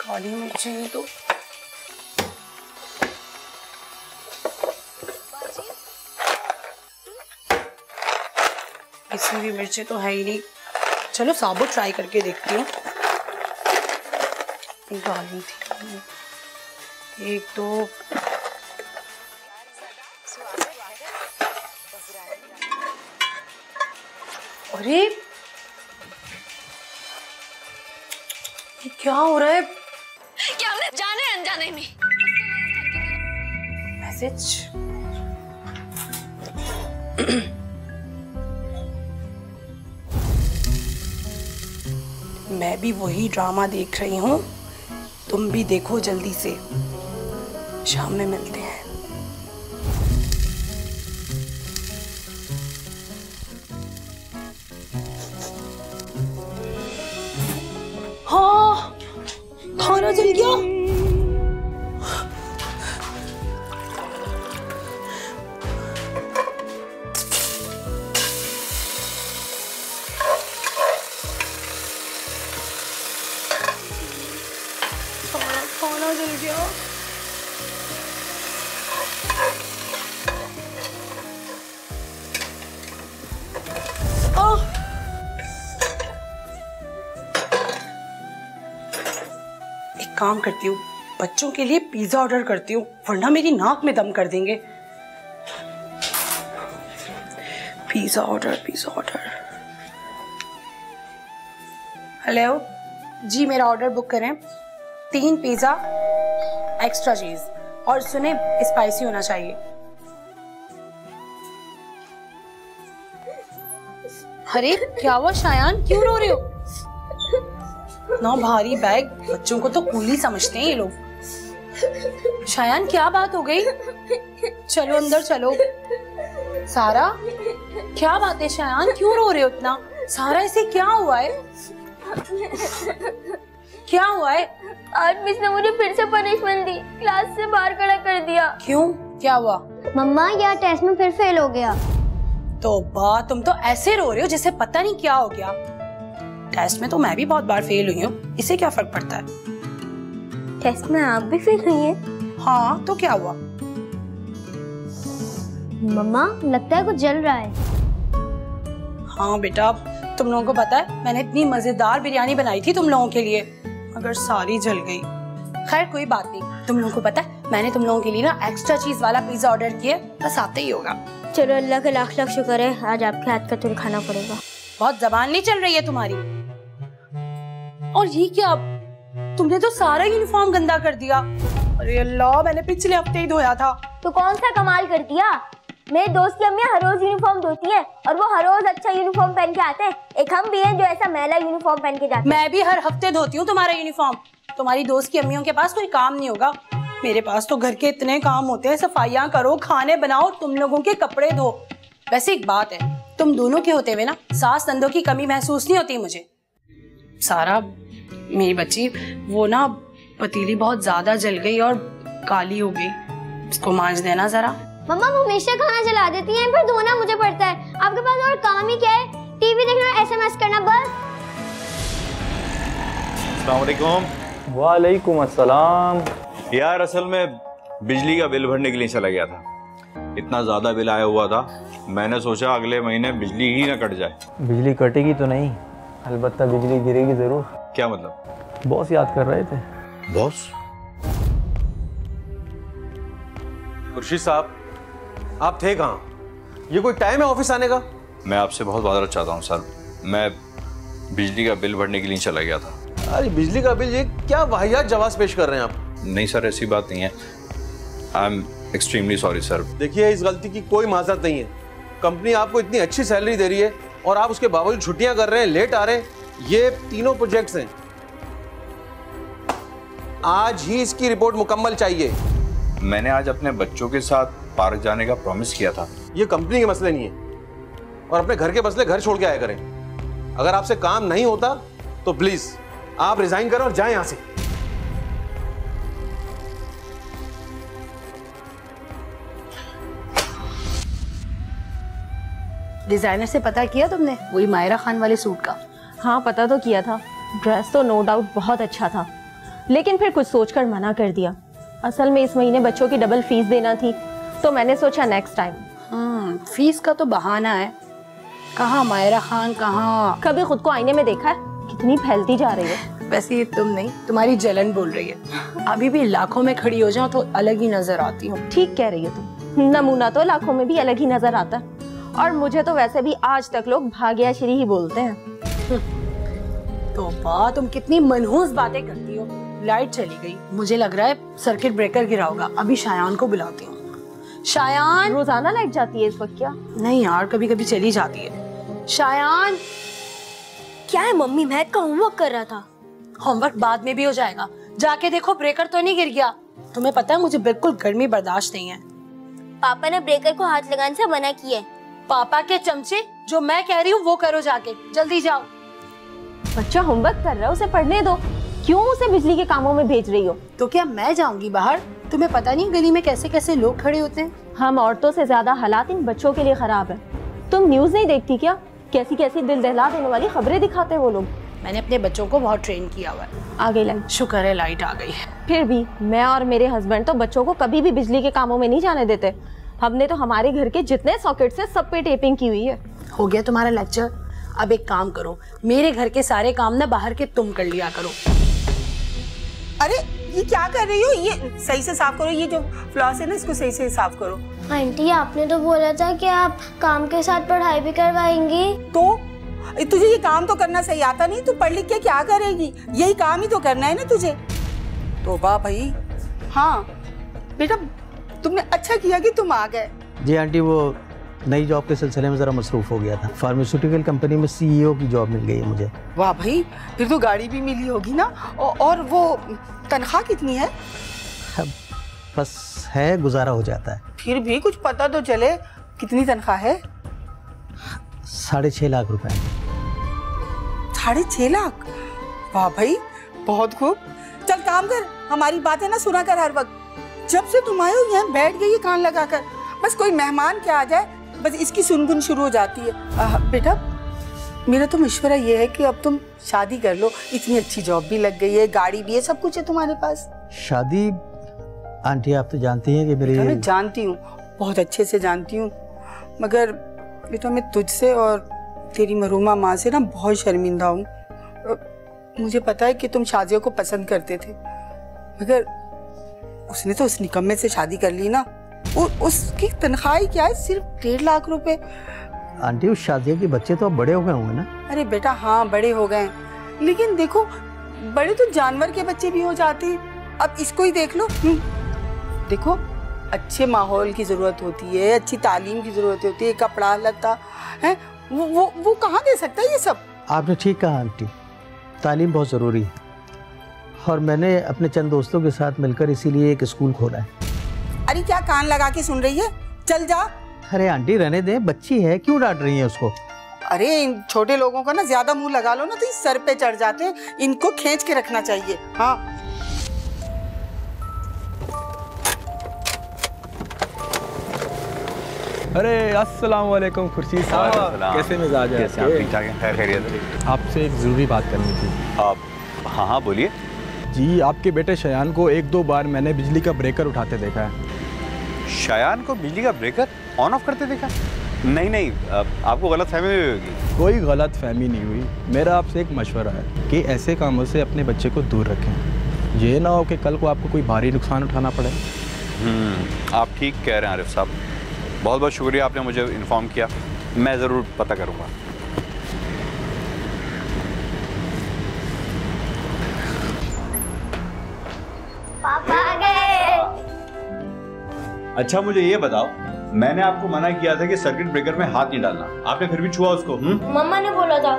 काली मिर्चें तो इसमें भी मिर्चें तो है ही नहीं। चलो साबुत ट्राई करके देखती हूँ। डालनी थी एक दो। अरे ये क्या हो रहा है? क्या हमने जाने अनजाने में मैसेज? मैं भी वही ड्रामा देख रही हूँ, तुम भी देखो जल्दी से। शाम में मिलते हैं। हाँ, खाना जल गया। खाना जल गया। एक काम करती हूँ, बच्चों के लिए पिज्जा ऑर्डर करती हूँ, वरना मेरी नाक में दम कर देंगे। Pizza order, pizza order. Hello ji, मेरा ऑर्डर बुक करें। 3 पिज्जा एक्स्ट्रा चीज, और सुने स्पाइसी होना चाहिए। अरे क्या हुआ शायान, क्यों रो रहे हो? ना भारी बैग, बच्चों को तो कूली समझते हैं ये लोग। शायान क्या बात हो गई? चलो अंदर चलो। सारा क्या बात है शायान, क्यों रो रहे हो इतना? सारा इसे क्या हुआ है? क्या हुआ है? आज मिस ने मुझे फिर से पनिशमेंट दी, क्लास से बाहर खड़ा कर दिया। क्यों, क्या हुआ? मम्मा यार टेस्ट में फिर फेल हो गया। तो बा, तुम तो ऐसे रो रहे हो जैसे पता नहीं क्या हो गया। टेस्ट में तो मैं भी बहुत बार फेल हुई हूँ, इससे क्या फर्क पड़ता है? टेस्ट में आप भी फेल हुई हैं? हाँ, तो क्या हुआ? मम्मा लगता है कुछ जल रहा है। हाँ बेटा, तुम लोगों को पता है मैंने इतनी मजेदार बिरयानी बनाई थी तुम लोगों के लिए, मगर सारी जल गई। खैर कोई बात नहीं, तुम लोगों को पता है मैंने तुम लोगों के लिए ना एक्स्ट्रा चीज वाला पिज्जा ऑर्डर किया, बस आते ही होगा। चलो अल्लाह का लाख लाख शुक्र है, आज आपके हाथ का तो खाना पड़ेगा। बहुत जबान नहीं चल रही है तुम्हारी। और ये क्या, तुमने तो सारा यूनिफॉर्म गंदा कर दिया। अरे अल्लाह, मैंने पिछले हफ्ते ही धोया था। तो कौन सा कमाल कर दिया? मेरे दोस्त की अम्मी हर रोज यूनिफॉर्म धोती है और वो हर रोज अच्छा यूनिफॉर्म पहन के आते हैं। एक हम भी हैं जो ऐसा मैला यूनिफॉर्म पहन के जाते हैं। मैं भी हर हफ्ते धोती हूँ तुम्हारा यूनिफॉर्म। तुम्हारी दोस्त की अम्मियों के पास कोई काम नहीं होगा, मेरे पास तो घर के इतने काम होते हैं। सफाइयाँ करो, खाने बनाओ, तुम लोगों के कपड़े धो। वैसे एक बात है, तुम दोनों के होते हुए ना सास नंदों की कमी महसूस नहीं होती मुझे। सारा मेरी बच्ची, वो ना पतीली बहुत ज्यादा जल गई और काली हो गई, इसको मांज देना जरा। मम्मा वो हमेशा खाना जला देती हैं, फिर धोना मुझे पड़ता है। आपके पास और काम ही क्या है? टीवी देखना, एसएमएस करना, बस। अस्सलाम वालेकुम। वालेकुम अस्सलाम। यार असल में बिजली का बिल भरने के लिए चला गया था, इतना ज्यादा बिल आया हुआ था, मैंने सोचा अगले महीने बिजली ही ना कट जाए। बिजली कटेगी तो नहीं, अलबत्ता बिजली गिरेगी जरूर। क्या मतलब? बॉस याद कर रहे थे। बॉस? खुर्शीद साहब, आप थे कहाँ? ये कोई टाइम है ऑफिस आने का? मैं आपसे बहुत माजरत चाहता हूँ सर, मैं बिजली का बिल भरने के लिए चला गया था। अरे बिजली का बिल, ये क्या वाहियात जवाब पेश कर रहे हैं आप? नहीं सर, ऐसी बात नहीं है। I am extremely sorry sir. देखिए, इस गलती की कोई माजरत नहीं है। कंपनी आपको इतनी अच्छी सैलरी दे रही है और आप उसके बावजूद छुट्टियां कर रहे हैं, लेट आ रहे हैं। ये तीनों प्रोजेक्ट्स हैं, आज ही इसकी रिपोर्ट मुकम्मल चाहिए। मैंने आज अपने बच्चों के साथ पार्क जाने का प्रॉमिस किया था। ये कंपनी के मसले नहीं है, और अपने घर के मसले घर छोड़ के आया करें। अगर आपसे काम नहीं होता तो प्लीज आप रिजाइन करें और जाएं यहां से। डिजाइनर से पता किया तुमने, वही मायरा खान वाले सूट का? हाँ पता तो किया था, ड्रेस तो नो डाउट बहुत अच्छा था, लेकिन फिर कुछ सोचकर मना कर दिया। असल में इस महीने बच्चों की डबल फीस देना थी, तो मैंने सोचा नेक्स्ट टाइम। फीस का तो बहाना है। कहाँ मायरा खान, कहाँ? कभी खुद को आईने में देखा है? कितनी फैलती जा रही है। वैसे ये तुम नहीं, तुम्हारी जलन बोल रही है। अभी भी लाखों में खड़ी हो जाओ तो अलग ही नजर आती हूँ। ठीक कह रही हो तुम, नमूना तो लाखों में भी अलग ही नजर आता है। और मुझे तो वैसे भी आज तक लोग भाग्या श्री ही बोलते हैं। तो बात, तुम कितनी मनहूस बातें करती हो। लाइट चली गई, मुझे लग रहा है सर्किट ब्रेकर गिरा होगा। अभी शायान को बुलाती हूँ। शायान। रोजाना लाइट जाती है इस वक्त क्या? नहीं यार, कभी कभी चली जाती है। शायान। क्या है मम्मी? महक का होमवर्क कर रहा था। होमवर्क बाद में भी हो जाएगा, जाके देखो ब्रेकर तो नहीं गिर गया। तुम्हें पता है मुझे बिल्कुल गर्मी बर्दाश्त नहीं है। पापा ने ब्रेकर को हाथ लगाने से मना किया है। पापा के चमचे, जो मैं कह रही हूँ वो करो, जाके जल्दी जाओ। बच्चा होमवर्क कर रहा है, उसे पढ़ने दो। क्यों उसे बिजली के कामों में भेज रही हो? तो क्या मैं जाऊंगी बाहर? तुम्हें पता नहीं गली में कैसे कैसे लोग खड़े होते हैं। हम औरतों से ज्यादा हालात इन बच्चों के लिए खराब है। तुम न्यूज नहीं देखती क्या? कैसी कैसी दिल दहला देने वाली खबरें दिखाते हैं वो लोग। मैंने अपने बच्चों को बहुत ट्रेन किया हुआ है। आ गई लाइट। शुक्र है लाइट आ गई है। फिर भी मैं और मेरे हस्बैंड तो बच्चों को कभी भी बिजली के कामों में नहीं जाने देते। हमने तो हमारे घर के जितने सॉकेट्स हैं सब पे टेपिंग की हुई है। हो गया तुम्हारा लेक्चर? अब एक काम करो, मेरे घर के सारे काम ना बाहर के तुम कर लिया करो। अरे ये क्या कर रही हो? ये सही से साफ करो, ये जो फ्लॉस है ना इसको सही से साफ करो। आंटी आपने तो बोला था कि आप काम के साथ पढ़ाई भी करवाएंगी। तो तुझे ये काम तो करना सही आता नहीं, तू पढ़ लिख के क्या करेगी? यही काम ही तो करना है ना तुझे। तो वाह भाई। हाँ बेटा, तुमने अच्छा किया कि तुम आ गए। जी आंटी, वो नई जॉब के सिलसिले में जरा मसरूफ हो गया था। फार्मास्यूटिकल कंपनी में CEO की जॉब मिल गई है मुझे। वाह भाई, फिर तो गाड़ी भी मिली होगी ना। और वो तनख्वाह कितनी है? बस है, गुजारा हो जाता है। फिर भी कुछ पता तो चले, कितनी तनख्वाह है? 6.5 लाख रुपए। 6.5 लाख? वाह भाई, बहुत खूब। चल काम कर, हमारी बातें ना सुना कर हर वक्त। जब से तुम आए हो यहाँ बैठ गई कान लगाकर। बस कोई मेहमान क्या आ जाए, बस इसकी सुनगुन शुरू हो जाती है। बेटा, मेरा तो मशवरा ये है कि अब तुम शादी कर लो। इतनी अच्छी जॉब भी लग गई है, गाड़ी भी है, सब कुछ है तुम्हारे पास। शादी आंटी आप तो जानती हैं कि मेरी। मैं जानती हूँ, बहुत अच्छे से जानती हूँ, मगर बेटा मैं तुझसे और तेरी मरूमा माँ से ना बहुत शर्मिंदा हूँ। मुझे पता है कि तुम शादियों को पसंद करते थे, मगर उसने तो उस निकम्मे से शादी कर ली ना। उसकी तनख्वाह क्या है? सिर्फ 1.5 लाख रुपए। आंटी उस शादी के बच्चे तो अब बड़े हो गए होंगे ना? अरे बेटा हाँ, बड़े हो गए, लेकिन देखो बड़े तो जानवर के बच्चे भी हो जाते हैं। अब इसको ही देख लो। देखो, अच्छे माहौल की जरूरत होती है, अच्छी तालीम की जरूरत होती है, कपड़ा लत्ता है, वो कहाँ दे सकता है ये सब? आपने ठीक कहा आंटी, तालीम बहुत ज़रूरी है। और मैंने अपने चंद दोस्तों के साथ मिलकर इसीलिए एक स्कूल खोला है। अरे क्या कान लगा के सुन रही है? चल जा। अरे आंटी रहने दे, बच्ची है, क्यों डांट रही है उसको? अरे इन छोटे लोगों का ना ज्यादा मुंह लगा लो ना तो इस सर पे चढ़ जाते हैं, इनको खींच के रखना चाहिए। हाँ अरे अस्सलाम वालेकुम खुर्शीद साहब, कैसे मिजाज है? ठीक ठाक है, खैरियत है। आपसे एक ज़रूरी बात करनी थी। आप? हाँ हाँ बोलिए। जी, आपके बेटे शयान को 1-2 बार मैंने बिजली का ब्रेकर उठाते देखा है। शयान को बिजली का ब्रेकर ऑन ऑफ करते देखा? नहीं नहीं, आपको गलत फहमी हुई होगी। कोई गलत फहमी नहीं हुई। मेरा आपसे एक मशवरा है कि ऐसे कामों से अपने बच्चे को दूर रखें। ये ना हो कि कल को आपको कोई भारी नुकसान उठाना पड़े। आप ठीक कह रहे हैं आरिफ साहब, बहुत बहुत शुक्रिया, आपने मुझे इन्फॉर्म किया। मैं ज़रूर पता करूँगा। पापा आ गए। अच्छा मुझे ये बताओ, मैंने आपको मना किया था कि सर्किट ब्रेकर में हाथ नहीं डालना, आपने फिर भी छुआ उसको? मम्मा ने बोला था।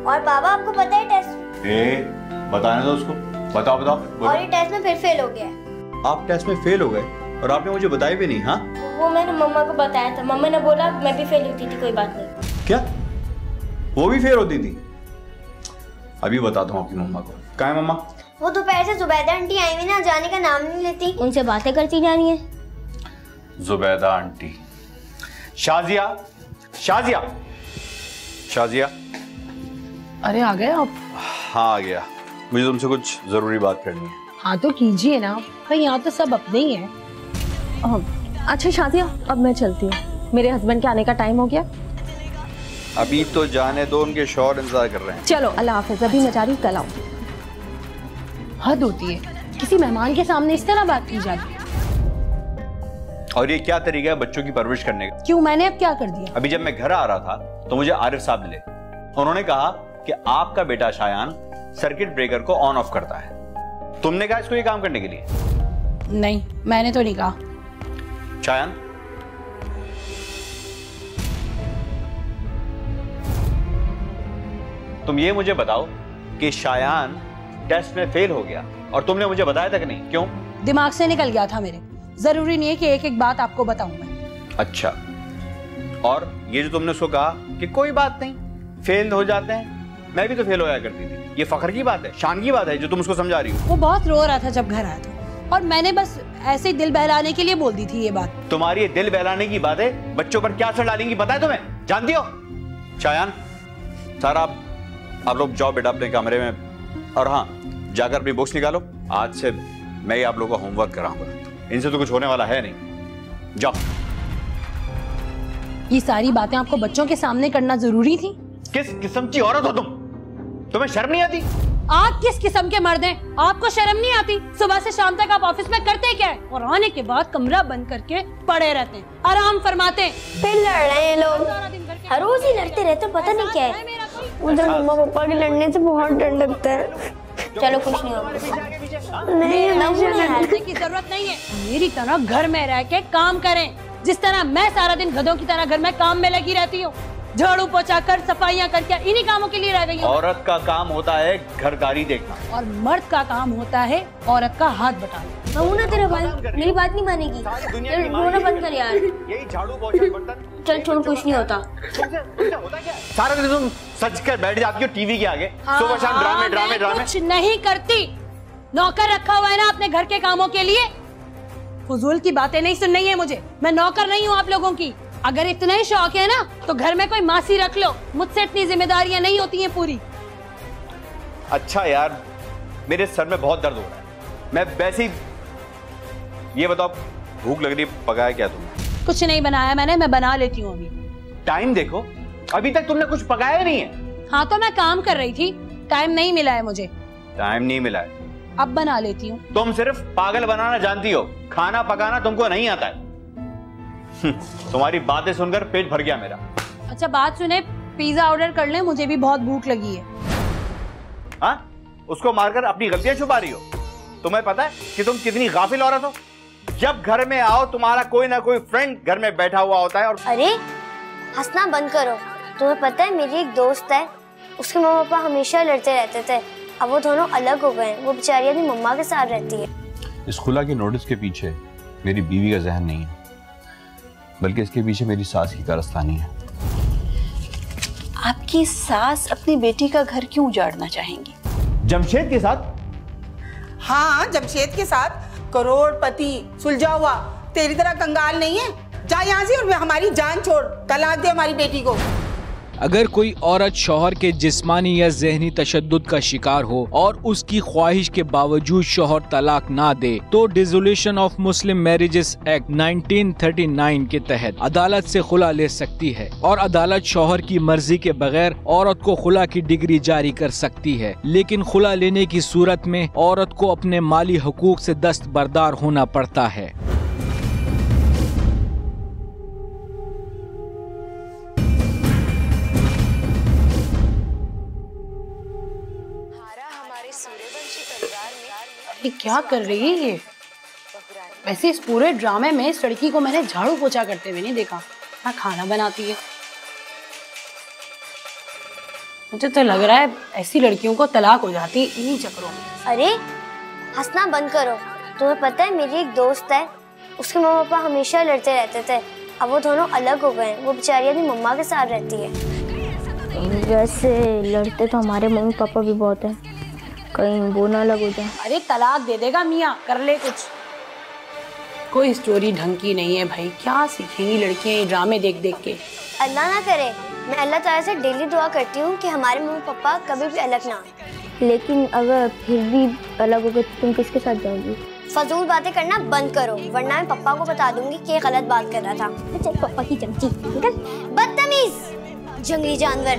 और बाबा आपको पता है टेस्ट बताने दो उसको। बताओ बताओ। और ये टेस्ट में फिर फेल हो गया। आप टेस्ट में फेल हो गए और आपने मुझे बताया भी नहीं? हाँ वो मैंने मम्मा को बताया था, मम्मा ने बोला मैं भी फेल होती थी, कोई बात नहीं। क्या वो भी फेल होती थी? अभी बताता हूँ आपकी मम्मा को। कहाँ है मम्मा? वो दोपहर से जुबैदा आंटी आई हुई ना, जाने का नाम नहीं लेती, उनसे बातें करती जा रही है। जुबैदा आंटी। शाजिया, शाजिया, शाजिया। अरे आ गए आप? हाँ आ गया। मुझे तुमसे कुछ जरूरी बात करनी है। हाँ तो कीजिए ना भाई, यहाँ तो सब अपने ही हैं। अच्छा शादिया, अब मैं चलती हूँ, मेरे हस्बैंड के आने का टाइम हो गया। अभी तो जाने दो, उनके शौहर इंतजार कर रहे हैं। चलो अल्लाह हाफिज, अभी मैं जा रही हूँ, कल आऊँ। हद होती है, किसी मेहमान के सामने इस तरह बात की जाती है। और ये क्या तरीका है बच्चों की परवरिश करने का? क्यों, मैंने अब क्या कर दिया? अभी जब मैं घर आ रहा था तो मुझे आरिफ साहब मिले। उन्होंने कहा कि आपका बेटा शायान सर्किट ब्रेकर को ऑन ऑफ करता है। तुमने कहा इसको ये काम करने के लिए? नहीं, मैंने तो नहीं कहा। शायान, तुम ये मुझे बताओ कि शायान टेस्ट में फेल हो गया और तुमने मुझे बताया तक नहीं, क्यों? दिमाग से निकल गया था मेरे, जरूरी नहीं है कि एक एक बात आपको बताऊं मैं। अच्छा, और ये जो तुमने उसको कहा कि कोई बात नहीं, फेल हो जाते हैं, मैं भी तो फेल होया करती थी, ये फख्र की बात है, शान की बात है जो तुम उसको समझा रही हो। वो बहुत रो रहा था जब घर आया था और मैंने बस ऐसे ही दिल बहलाने के लिए बोल दी थी ये बात। तुम्हारी ये दिल बहलाने की बात है, बच्चों पर क्या असर डालेंगी पता है तुम्हें? जानती हो? शायान, सारा आप लोग जाओ बेटा अपने कमरे में, और हाँ, जाकर अपनी बुक्स निकालो। आज से मैं ही आप लोगों को होमवर्क कराऊंगा, इनसे तो कुछ होने वाला है नहीं। जाओ। ये सारी बातें आपको बच्चों के सामने करना जरूरी थी? किस किस्म की औरत हो तुम? तुम्हें शर्म नहीं आती? आप किस किस्म के मर्द हैं? आपको शर्म नहीं आती? सुबह से शाम तक आप ऑफिस में करते क्या है और आने के बाद कमरा बंद करके पड़े रहते हैं, आराम फरमाते हैं। फिर लड़ रहे हैं लोग, हर रोज ही लड़ते रहते, पता नहीं क्या है। मुझे मम्मा पापा के लड़ने से बहुत डर लगता है। चलो कुछ नहीं होगा। नहीं, लड़ने की जरूरत नहीं है, मेरी तरह घर में रह के काम करें, जिस तरह मैं सारा दिन गधों की तरह घर में काम में लगी रहती हूँ, झाड़ू पोछा कर, सफाइयाँ करके, इन्हीं कामों के लिए रह गई हूँ। औरत का काम होता है घरदारी देखना, और मर्द का काम होता है औरत का हाथ बटाना। ना तेरा भाई मेरी बात नहीं मानेगी, रोना बंद कर यार। यही झाड़ू पोछा बर्तन। चल छोड़, कुछ नहीं होता। सारा दिन तुम सच कर बैठ जाती हो टीवी के आगे, सुबह शाम ड्रामे ड्रामे ड्रामे। कुछ नहीं करती, नौकर रखा हुआ है ना अपने घर के कामों के लिए। फजूल की बातें नहीं सुननी है मुझे, मैं नौकर नहीं हूँ आप लोगों की। अगर इतना ही शौक है ना तो घर में कोई मासी रख लो, मुझसे इतनी जिम्मेदारियां नहीं होती हैं पूरी। अच्छा यार, मेरे सर में बहुत दर्द हो रहा है, मैं वैसे ही। ये बताओ, भूख लग रही, पकाया क्या तुमने? कुछ नहीं बनाया मैंने, मैं बना लेती हूँ अभी। टाइम देखो, अभी तक तुमने कुछ पकाया नहीं है। हाँ तो मैं काम कर रही थी, टाइम नहीं मिला है मुझे। टाइम नहीं मिला है? अब बना लेती हूँ। तुम सिर्फ पागल बनाना जानती हो, खाना पकाना तुमको नहीं आता है। तुम्हारी बातें सुनकर पेट भर गया मेरा। अच्छा बात सुने, पिज्जा ऑर्डर कर ले, मुझे भी बहुत भूख लगी है। हाँ, उसको मारकर अपनी गलतियां छुपा रही हो। तुम्हें पता है कि तुम कितनी गाफिल औरत हो? जब घर में आओ तुम्हारा कोई ना कोई फ्रेंड घर में बैठा हुआ होता है और। अरे हंसना बंद करो, तुम्हें पता है मेरी एक दोस्त है, उसके मम्मा पापा हमेशा लड़ते रहते थे, अब वो दोनों अलग हो गए, वो बेचारी अपनी मम्मा के साथ रहती है। इस खुला की नोटिस के पीछे मेरी बीवी का जहन नहीं है, बल्कि इसके पीछे मेरी सास की कारस्तानी है। आपकी सास अपनी बेटी का घर क्यों उजाड़ना चाहेंगी? जमशेद के साथ? हाँ, जमशेद के साथ। करोड़पति सुलझा हुआ, तेरी तरह कंगाल नहीं है। जा यहाँ से और हमारी जान छोड़, तलाक दे हमारी बेटी को। अगर कोई औरत शौहर के जिस्मानी या ज़हनी तशद्दुद का शिकार हो और उसकी ख्वाहिश के बावजूद शौहर तलाक ना दे तो dissolution of Muslim marriages act 1939 के तहत अदालत से खुला ले सकती है और अदालत शौहर की मर्जी के बगैर औरत को खुला की डिग्री जारी कर सकती है, लेकिन खुला लेने की सूरत में औरत को अपने माली हुकूक से दस्तबरदार होना पड़ता है। क्या कर रही है ये? वैसे इस पूरे ड्रामे में इस लड़की को मैंने झाड़ू पोछा करते हुए नहीं देखा, ना खाना बनाती है। मुझे तो लग रहा है ऐसी लड़कियों को तलाक हो जाती है इन्हीं चक्करों में। अरे हंसना बंद करो, तुम्हें पता है मेरी एक दोस्त है, उसके मम्मा पापा हमेशा लड़ते रहते थे, अब वो दोनों अलग हो गए, वो बेचारी अपनी मम्मा के साथ रहती है। वैसे लड़ते तो हमारे मम्मी पापा भी बहुत हैं, कहीं वो ना अलग हो जाए। अरे तलाक दे देगा मियाँ, कर ले कुछ। कोई स्टोरी ढंग की नहीं है भाई, क्या सीखेंगी लड़कियां ये ड्रामे देख देख के। अल्लाह ना करे, मैं अल्लाह ताला से डेली दुआ करती हूँ कि हमारे मम्मी पापा कभी भी अलग ना हो। लेकिन अगर फिर भी अलग हो गए तो तुम किसके साथ जाओगी? फजूल बातें करना बंद करो, वरना मैं पापा को बता दूंगी कि गलत बात कर रहा था। चल पापा की चमची निकल, बदतमीज जंगली जानवर।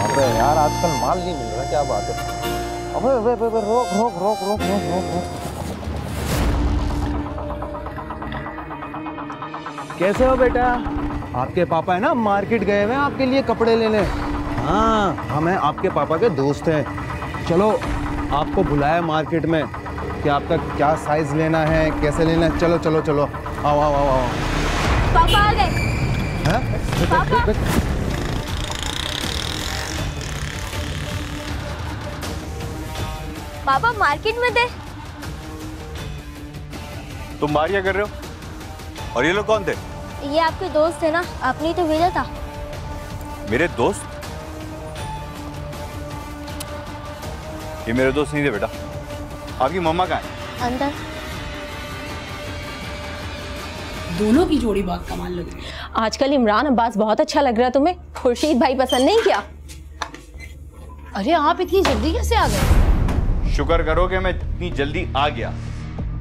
अबे यार आजकल माल नहीं मिल रहा, क्या बात है? अबे रोक रोक रोक रोक रोक रोक रोक। कैसे हो बेटा? आपके पापा है ना मार्केट गए हुए हैं आपके लिए कपड़े लेने। हाँ, हम हैं आपके पापा के दोस्त हैं। चलो आपको बुलाया मार्केट में कि आपका क्या साइज लेना है, कैसे लेना है। चलो चलो चलो, आओ आओ आओ आओ। पापा आ गए। पापा पापा मार्केट में थे। तुम बाहर क्या कर रहे हो? और ये लोग कौन थे? ये आपके दोस्त है ना, आपने ही तो भेजा था। मेरे दोस्त? ये मेरे दोस्त नहीं थे बेटा। आपकी मम्मा कहाँ है? अंदर। दोनों की जोड़ी बहुत कमाल लग रही है। आजकल इमरान अब्बास बहुत अच्छा लग रहा है तुम्हें। खुर्शीद भाई पसंद नहीं किया? अरे आप इतनी जल्दी कैसे आ गए? शुक्र करो कि मैं इतनी जल्दी आ गया।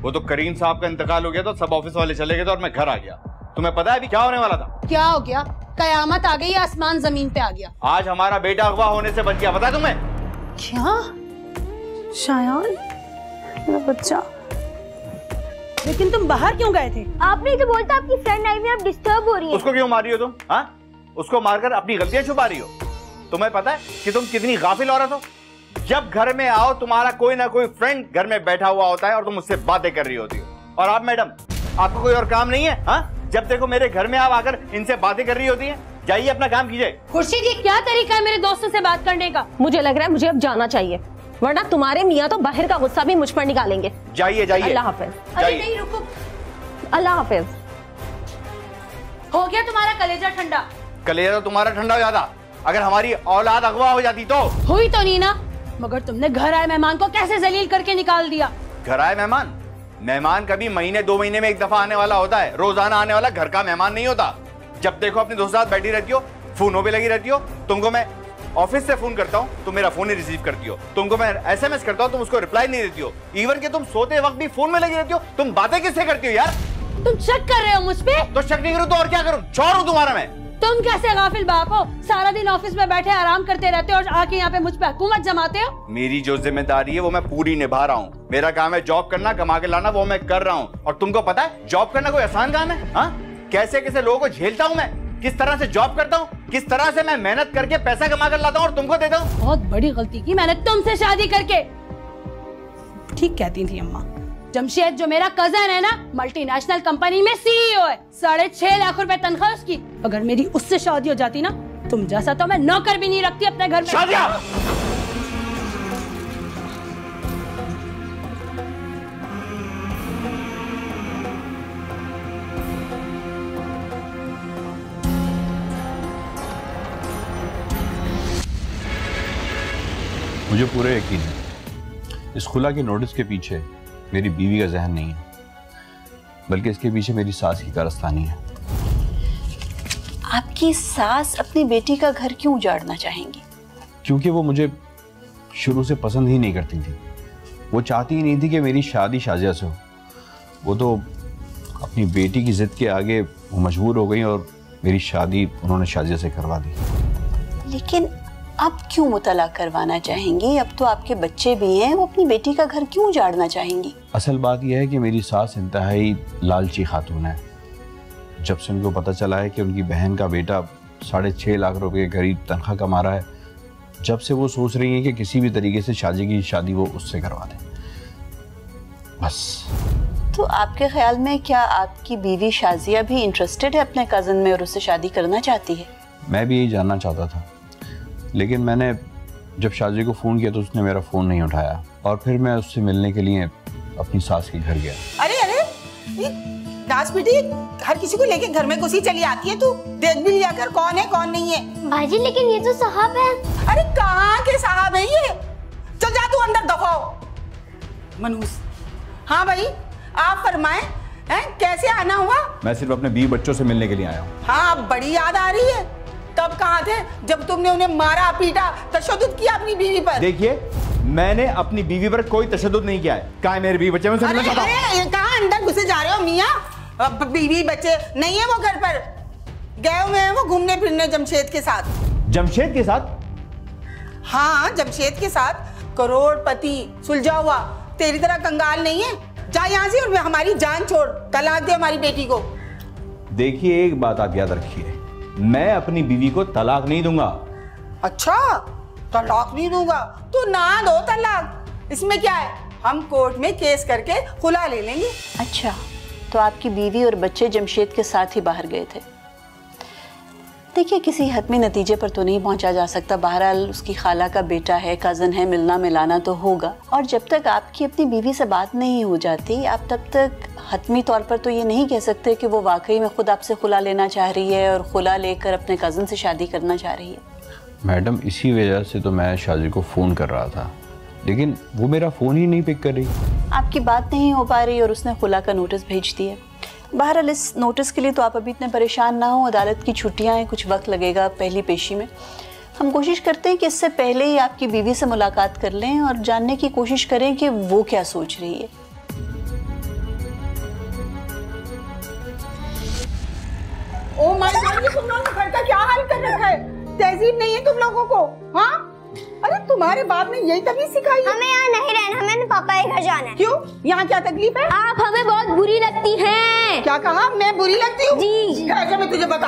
वो तो करीम साहब का इंतकाल हो गया तो सब ऑफिस वाले चले गए थे और मैं घर आ गया। तुम्हें पता है अभी क्या होने वाला था? क्या हो गया? कयामत आ गई, आसमान जमीन पे आ गया। आज हमारा बेटा अगवा होने से बच गया, पता है तुम्हें? क्या? शायान, मेरा बच्चा। लेकिन तुम बाहर क्यों गए थे? आपने तो बोला था आपकी फ्रेंड आई हुई, आप डिस्टर्ब हो रही है। उसको क्यों मार रही हो तुम? हाँ, उसको मारकर अपनी गलतियां छुपा रही हो। तुम्हें पता है कि तुम कितनी गाफिल औरत हो? जब घर में आओ तुम्हारा कोई ना कोई फ्रेंड घर में बैठा हुआ होता है और तुम उससे बातें कर रही होती हो। और आप मैडम, आपको कोई और काम नहीं है? हाँ, जब देखो मेरे घर में आप आकर इनसे बातें कर रही होती हैं। जाइए अपना काम कीजिए। खुर्शीद, ये क्या तरीका है मेरे दोस्तों से बात करने का? मुझे लग रहा है मुझे अब जाना चाहिए, वरना तुम्हारे मियाँ तो बाहर का गुस्सा भी मुझ पर निकालेंगे। जाइए जाइए। अल्लाह हाफिज। अरे नहीं, रुको। अल्लाह हाफिज। हो गया तुम्हारा कलेजा ठंडा? कलेजा तुम्हारा ठंडा हो जाता अगर हमारी औलाद अगवा हो जाती तो। हुई तो नहीं ना, मगर तुमने घर आए मेहमान को कैसे जलील करके निकाल दिया। घर आए मेहमान? मेहमान कभी महीने 2 महीने में एक दफा आने वाला होता है, रोजाना आने वाला घर का मेहमान नहीं होता। जब देखो अपने दोस्त साथ बैठी रहती हो, फोनों पे लगी रहती हो। तुमको मैं ऑफिस से फोन करता हूँ, तुम मेरा फोन ही रिसीव करती हो। तुमको मैं SMS करता हूँ, तुम उसको रिप्लाई नहीं देती हो। इवन कि तुम सोते वक्त भी फोन में लगी रहती हो। तुम बातें किससे करती हो यार? तुम शक कर रहे हो मुझ पे? तो शक नहीं करूँ तो और क्या करूँ? चोर हूँ तुम्हारा मैं? तुम कैसे गाफिल बाप हो? सारा दिन ऑफिस में बैठे आराम करते रहते हो और आके यहाँ पे मुझ पे हुकूमत जमाते हो। मेरी जो जिम्मेदारी है वो मैं पूरी निभा रहा हूँ। मेरा काम है जॉब करना, कमा के लाना, वो मैं कर रहा हूँ। और तुमको पता है जॉब करना कोई आसान काम है? हाँ, कैसे कैसे लोगों को झेलता हूँ मैं, किस तरह से जॉब करता हूँ, किस तरह से मैं मेहनत करके पैसा कमा कर लाता हूँ और तुमको देता हूँ। बहुत बड़ी गलती की मैंने तुमसे शादी करके। ठीक कहती थी अम्मा। जमशेद जो मेरा कजन है ना, मल्टीनेशनल कंपनी में CEO है, 6.5 लाख रुपए तनख्वाह उसकी। अगर मेरी उससे शादी हो जाती ना, तुम जैसा तो मैं नौकर भी नहीं रखती अपने घर में। शादिया! मुझे पूरा यकीन है इस खुला के नोटिस के पीछे मेरी बीवी का जहन नहीं है, बल्कि इसके पीछे मेरी सास की कारस्तानी है। आपकी सास अपनी बेटी का घर क्यों उजाड़ना चाहेंगी? क्योंकि वो मुझे शुरू से पसंद ही नहीं करती थी। वो चाहती ही नहीं थी कि मेरी शादी शाजिया से हो। वो तो अपनी बेटी की जिद के आगे वो मजबूर हो गई और मेरी शादी उन्होंने शाजिया से करवा दी। लेकिन अब क्यों मुतलाक करवाना चाहेंगी? अब तो आपके बच्चे भी हैं, वो अपनी बेटी का घर क्यों उजाड़ना चाहेंगी? असल बात यह है कि मेरी सास इंतहाई लालची खातून है। जब से उनको पता चला है कि उनकी बहन का बेटा 6.5 लाख रुपए के करीब तनख्वाह कमा रहा है, जब से वो सोच रही है कि किसी भी तरीके से शादी वो उससे करवा दें। बस। तो आपके ख्याल में क्या आपकी बीवी शाजिया भी इंटरेस्टेड है अपने कजन में और उससे शादी करना चाहती है? मैं भी यही जानना चाहता था, लेकिन मैंने जब शाजी को फ़ोन किया तो उसने मेरा फ़ोन नहीं उठाया और फिर मैं उससे मिलने के लिए अपनी सास के घर गया। अरे अरे, ये दास बेटी हर किसी को लेके घर में घुसी चली आती है। तू देख भी लिया कर कौन है कौन नहीं है। भाजी लेकिन ये तो साहब है। अरे कहाँ के साहब है ये? चल जा तू अंदर दफा हो। मनहूस। हाँ भाई, आप फरमाएं, हैं कैसे आना हुआ? मैं सिर्फ अपने 20 बच्चों से मिलने के लिए आया हूँ। हाँ, अब बड़ी याद आ रही है। तब कहाँ थे जब तुमने उन्हें मारा, पीटा, तशद्दुद किया अपनी बीवी पर? देखिए, मैंने अपनी बीवी पर कोई तशद्दुद नहीं किया है। कहाँ है मेरे बीवी बच्चे? मैं समझना चाहता हूँ। कहाँ अंदर घुसे जा रहे हो मियाँ? बीवी बच्चे नहीं है वो घर पर, गए हुए हैं वो घूमने फिरने जमशेद के साथ। जमशेद के साथ? हाँ, जमशेद के साथ। करोड़पति, सुलझा हुआ, तेरी तरह कंगाल नहीं है। जा यहाँ से और हमारी जान छोड़, तलाक दे हमारी बेटी को। देखिए, एक बात आप याद रखिए, मैं अपनी बीवी को तलाक नहीं दूंगा। अच्छा, तलाक नहीं दूंगा तो ना दो तलाक, इसमें क्या है? हम कोर्ट में केस करके खुला ले लेंगे। अच्छा, तो आपकी बीवी और बच्चे जमशेद के साथ ही बाहर गए थे। देखिए, किसी हतमी नतीजे पर तो नहीं पहुंचा जा सकता। बहरहाल उसकी खाला का बेटा है, कज़न है, मिलना मिलाना तो होगा। और जब तक आपकी अपनी बीवी से बात नहीं हो जाती, आप तब तक हतमी तौर पर तो ये नहीं कह सकते कि वो वाकई में खुद आपसे खुला लेना चाह रही है और खुला लेकर अपने कज़न से शादी करना चाह रही है। मैडम, इसी वजह से तो मैं शादी को फ़ोन कर रहा था, लेकिन वो मेरा फ़ोन ही नहीं पिक कर रही। आपकी बात नहीं हो पा रही और उसने खुला का नोटिस भेज दिया। बहरहाल इस नोटिस के लिए तो आप अभी इतने परेशान ना हो। अदालत की छुट्टियां हैं, कुछ वक्त लगेगा पहली पेशी में। हम कोशिश करते हैं कि इससे पहले ही आपकी बीवी से मुलाकात कर लें और जानने की कोशिश करें कि वो क्या सोच रही है। ओ माय गॉड, ये तुम लोगों ने घर का क्या हाल कर रखा है? तहजीब नहीं है तुम लोगों को? हाँ, अरे तुम्हारे बाप ने यही तभी सिखाई है। हमें यहाँ नहीं रहना, हमें पापा के घर जाना है। क्यों? यहाँ क्या तकलीफ है? आप हमें बहुत बुरी लगती हैं। क्या कहा? मैं बुरी लगती हूँ? जी। अच्छा, मैं तुझे बता।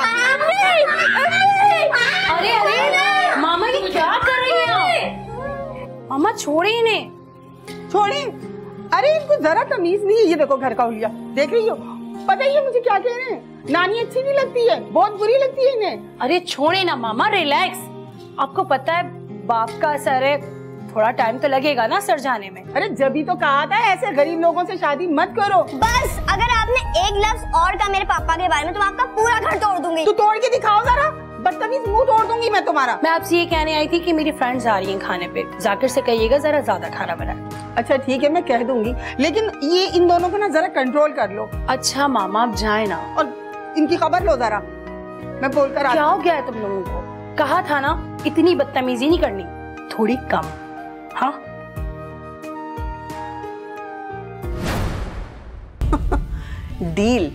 अरे अरे मामा, ये क्या कर रही हैं आप? मामा छोड़े इन्हें। छोड़े? अरे इनको जरा तमीज नहीं है। ये देखो घर का हुलिया, देख रही हो? पता ही है मुझे क्या कह रहे हैं। नानी अच्छी नहीं लगती है, बहुत बुरी लगती है इन्हें। अरे छोड़े ना मामा, रिलैक्स। आपको पता है बाप का असर है, थोड़ा टाइम तो लगेगा ना सर जाने में। अरे जभी तो कहा था ऐसे गरीब लोगों से शादी मत करो। बस अगर आपने एक लफ्ज और कहा मेरे पापा के बारे में तो मैं आपका पूरा घर तोड़ दूंगी। तू तोड़ के दिखाओ जरा, बदतमीज मुंह तोड़ दूंगी मैं तुम्हारा। मैं आपसे ये कहने आई थी कि मेरी फ्रेंड्स आ रही हैं खाने पे, जाकिर से कहिएगा जरा ज्यादा खाना बनाए। अच्छा ठीक है, मैं कह दूंगी, लेकिन ये इन दोनों को ना जरा कंट्रोल कर लो। अच्छा मामा, आप जाए ना और इनकी खबर लो जरा। मैं बोलकर क्या हो गया है तुम लोगों को? कहा था ना इतनी बदतमीजी नहीं करनी, थोड़ी कम। हाँ डील,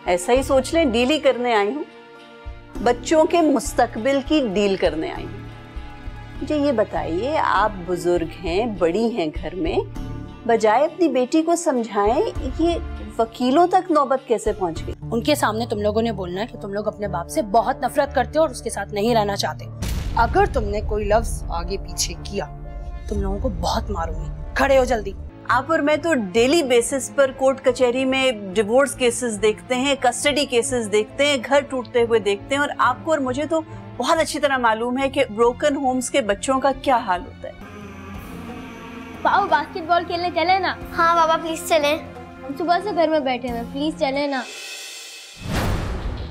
ऐसा ही सोच लें, डील ही करने आई हूँ। बच्चों के मुस्तकबिल की डील करने आई हूँ। मुझे ये बताइए, आप बुजुर्ग हैं, बड़ी हैं घर में, बजाय अपनी बेटी को समझाएं, ये वकीलों तक नौबत कैसे पहुंच गई? उनके सामने तुम लोगों ने बोलना है कि तुम लोग अपने बाप से बहुत नफरत करते हो और उसके साथ नहीं रहना चाहते। अगर तुमने कोई लफ्ज आगे पीछे किया तुम लोगों को बहुत मारूंगी। खड़े हो जल्दी। आप और मैं तो डेली बेसिस पर कोर्ट कचहरी में डिवोर्स केसेस देखते हैं, कस्टडी केसेस देखते हैं, घर टूटते हुए देखते हैं, और आपको और मुझे तो बहुत अच्छी तरह मालूम है कि ब्रोकन होम्स के बच्चों का क्या हाल होता है। पाओ बास्केटबॉल खेलने चले ना? हाँ बाबा प्लीज चले, हम सुबह से घर में बैठे हैं, प्लीज चले ना।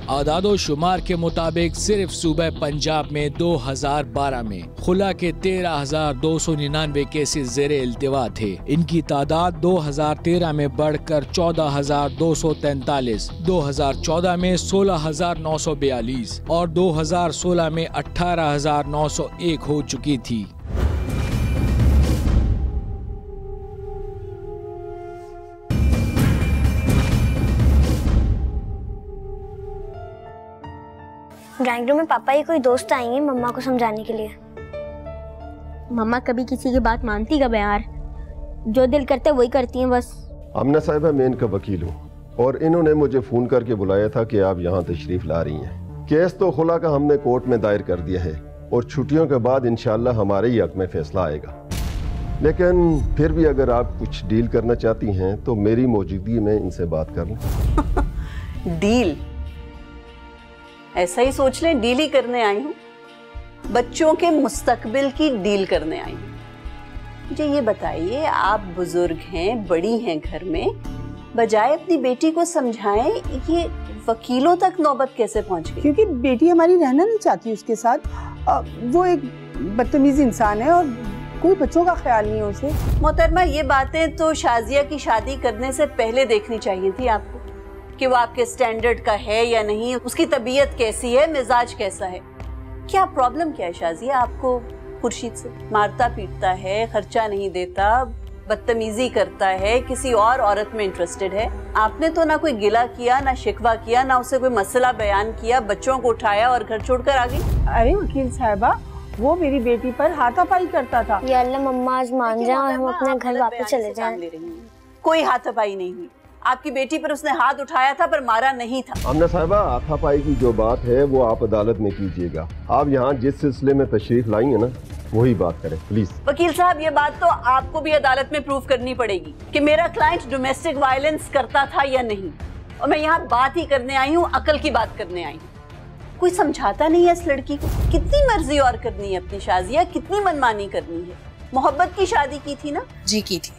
आदादो शुमार के मुताबिक सिर्फ सूबे पंजाब में 2012 में खुला के 13,299 केसेस जेरे इल्तिवा थे। इनकी तादाद 2013 में बढ़कर 14,243, 2014 में 16,942 और 2016 में 18,901 हो चुकी थी। ड्राइंग रूम में पापा ही कोई दोस्त आएंगे मम्मा को समझाने के लिए। मम्मा कभी किसी की बात मानती कब है यार? जो दिल करते वही करती हैं बस। आमना साहिबा, मैं इनका वकील हूँ और इन्होंने मुझे फ़ोन करके बुलाया था कि आप यहाँ तशरीफ़ ला रही हैं। केस तो खुला का हमने कोर्ट में दायर कर दिया है और छुट्टियों के बाद इंशाल्लाह हमारे ही हक में फैसला आएगा। लेकिन फिर भी अगर आप कुछ डील करना चाहती हैं तो मेरी मौजूदगी में इनसे बात कर लें। डील, ऐसा ही सोच लें, डील ही करने आई हूँ। बच्चों के मुस्तकबिल की डील करने आई हूँ। मुझे ये बताइए, आप बुजुर्ग हैं, बड़ी हैं घर में, बजाय अपनी बेटी को समझाएं, ये वकीलों तक नौबत कैसे पहुंच गई? क्योंकि बेटी हमारी रहना नहीं चाहती उसके साथ। वो एक बदतमीज इंसान है और कोई बच्चों का ख्याल नहीं है उसे। मोहतरमा, ये बातें तो शाजिया की शादी करने से पहले देखनी चाहिए थी आपको, कि वो आपके स्टैंडर्ड का है या नहीं, उसकी तबीयत कैसी है, मिजाज कैसा है। क्या प्रॉब्लम क्या है शाजिया? आपको खुर्शीद से मारता पीटता है, खर्चा नहीं देता, बदतमीजी करता है, किसी और औरत में इंटरेस्टेड है। आपने तो ना कोई गिला किया, ना शिकवा किया, ना उसे कोई मसला बयान किया, बच्चों को उठाया और घर छोड़कर आ गई। अरे वकील साहिबा, वो मेरी बेटी पर हाथापाई करता था। या अल्लाह मम्मा आज मान जाए और हम अपने घर वापस चले जाएं। कोई हाथापाई नहीं हुई। आपकी बेटी पर उसने हाथ उठाया था पर मारा नहीं था। आमना साहिबा, हाथापाई की जो बात है वो आप अदालत में कीजिएगा। आप यहाँ जिस सिलसिले में तशरीफ लाई है ना, वही बात करें प्लीज। वकील साहब, ये बात तो आपको भी अदालत में प्रूव करनी पड़ेगी कि मेरा क्लाइंट डोमेस्टिक वायलेंस करता था या नहीं। और मैं यहाँ बात ही करने आई हूँ, अकल की बात करने आई हूँ। कोई समझाता नहीं है इस लड़की को। कितनी मर्जी और करनी है अपनी शाजिया, कितनी मनमानी करनी है। मोहब्बत की शादी की थी ना? जी की थी।